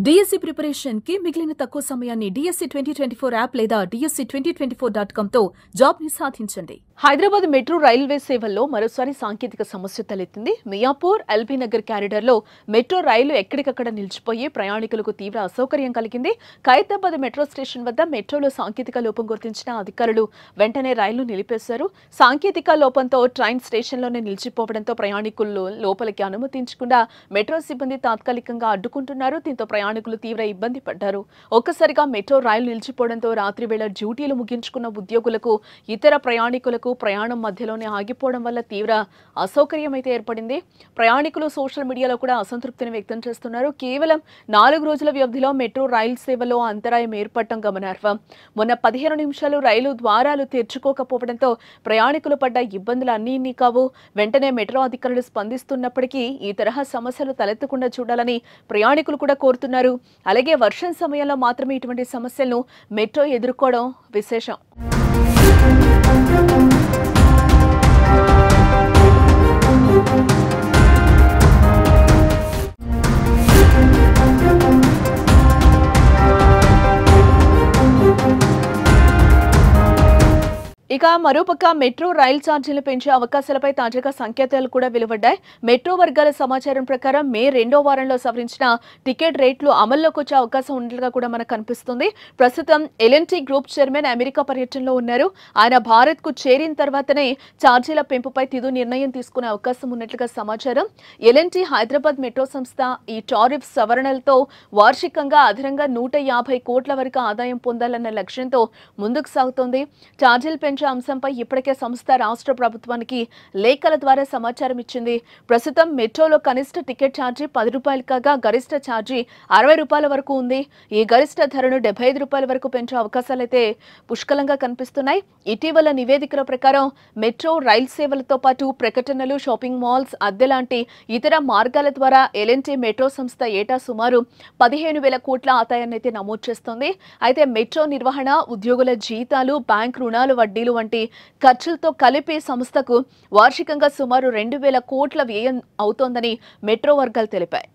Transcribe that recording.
DSC preparation కి మిగిలిన తక్కువ సమయాన్ని డిఎస్సి 2024 యాప్ లేదా DSC2024.com తో జాబ్ ని సాధించండి. హైదరాబాద్ మెట్రో రైల్వే సేవల్లో మరోసారి సాంకేతిక సమస్య తలెత్తింది. మియాపూర్ ఎల్బీ నగర్ క్యారిడార్ లో మెట్రో రైలు ఎక్కడికక్కడ నిలిచిపోయి ప్రయాణికులకు తీవ్ర అసౌకర్యం కలిగింది. ఖైరతాబాద్ మెట్రో స్టేషన్ వద్ద మెట్రోలో సాంకేతిక లోపం గుర్తించిన అధికారులు వెంటనే రైలు నిలిపేశారు. సాంకేతిక లోపంతో ట్రైన్ స్టేషన్లోనే నిలిచిపోవడంతో ప్రయాణికులు లోపలికి అనుమతించకుండా మెట్రో సిబ్బంది తాత్కాలికంగా అడ్డుకుంటున్నారు. దీంతో ప్రయాణికులు తీవ్ర ఇబ్బంది పడ్డారు. ఒక్కసారిగా మెట్రో రైలు నిలిచిపోవడంతో రాత్రి వేళ డ్యూటీలు ముగించుకున్న ఉద్యోగులకు ఇతర ప్రయాణికులకు ప్రయాణం మధ్యలోనే ఆగిపోవడం వల్ల తీవ్ర అసౌకర్యం అయితే ఏర్పడింది. ప్రయాణికులు సోషల్ మీడియాలో కూడా అసంతృప్తిని వ్యక్తం చేస్తున్నారు. కేవలం 4 రోజుల వ్యవధిలో మెట్రో రైలు సేవలో అంతరాయం ఏర్పడటం గమనార్హం. మొన్న 15 నిమిషాలు రైలు ద్వారాలు తెరుచుకోకపోవడంతో ప్రయాణికులు పడ్డ ఇబ్బందులు అన్నీ కావు. వెంటనే మెట్రో అధికారులు స్పందిస్తున్నప్పటికీ ఈ తరహా సమస్యలు తలెత్తకుండా చూడాలని ప్రయాణికులు కూడా కోరుతున్నారు. అలాగే వర్షం సమయంలో మాత్రమే ఇటువంటి సమస్యలను మెట్రో ఎదుర్కోవడం విశేషం. ఇక మరోపక్క మెట్రో రైలు ఛార్జీలు పెంచే అవకాశాలపై తాజాగా సంకేతాలు కూడా వెలువడ్డాయి. మెట్రో వర్గాల సమాచారం ప్రకారం మే 2వ వారంలో సవరించిన టికెట్ రేట్లు అమల్లోకి వచ్చే అవకాశం ఉన్నట్లుగా కూడా మనకు కనిపిస్తుంది. ప్రస్తుతం L&T గ్రూప్ చైర్మన్ అమెరికా పర్యటనలో ఉన్నారు. ఆయన భారత్ కు చేరిన తర్వాతనే ఛార్జీల పెంపుపై తుది నిర్ణయం తీసుకునే అవకాశం ఉన్నట్లుగా సమాచారం. L&T హైదరాబాద్ మెట్రో సంస్థ ఈ టారిఫ్ సవరణలతో వార్షికంగా అదనంగా 150 కోట్ల వరకు ఆదాయం పొందాలన్న లక్ష్యంతో ముందుకు సాగుతోంది. ఛార్జీలు పెంచే అంశంపై ఇప్పటికే సంస్థ రాష్ట్ర ప్రభుత్వానికి లేఖల ద్వారా సమాచారం ఇచ్చింది. ప్రస్తుతం మెట్రోలో కనిష్ట టికెట్ ఛార్జీ 10 రూపాయలు కాగా గరిష్ట ఛార్జీ 60 రూపాయల వరకు ఉంది. ఈ గరిష్ట ధరను 75 రూపాయల వరకు పెంచే అవకాశాలైతే పుష్కలంగా కనిపిస్తున్నాయి. ఇటీవల నివేదికల ప్రకారం మెట్రో రైలు సేవలతో పాటు ప్రకటనలు, షాపింగ్ మాల్స్, అద్దె లాంటి ఇతర మార్గాల ద్వారా L&T మెట్రో సంస్థ ఏటా సుమారు 15,000 కోట్ల ఆదాయాన్ని అయితే నమోదు చేస్తోంది. అయితే మెట్రో నిర్వహణ, ఉద్యోగుల జీతాలు, బ్యాంక్ రుణాలు, వడ్డీలు వంటి ఖర్చులతో కలిపి సంస్థకు వార్షికంగా సుమారు 2,000 కోట్ల వ్యయం అవుతోందని మెట్రో వర్గాలు తెలిపాయి.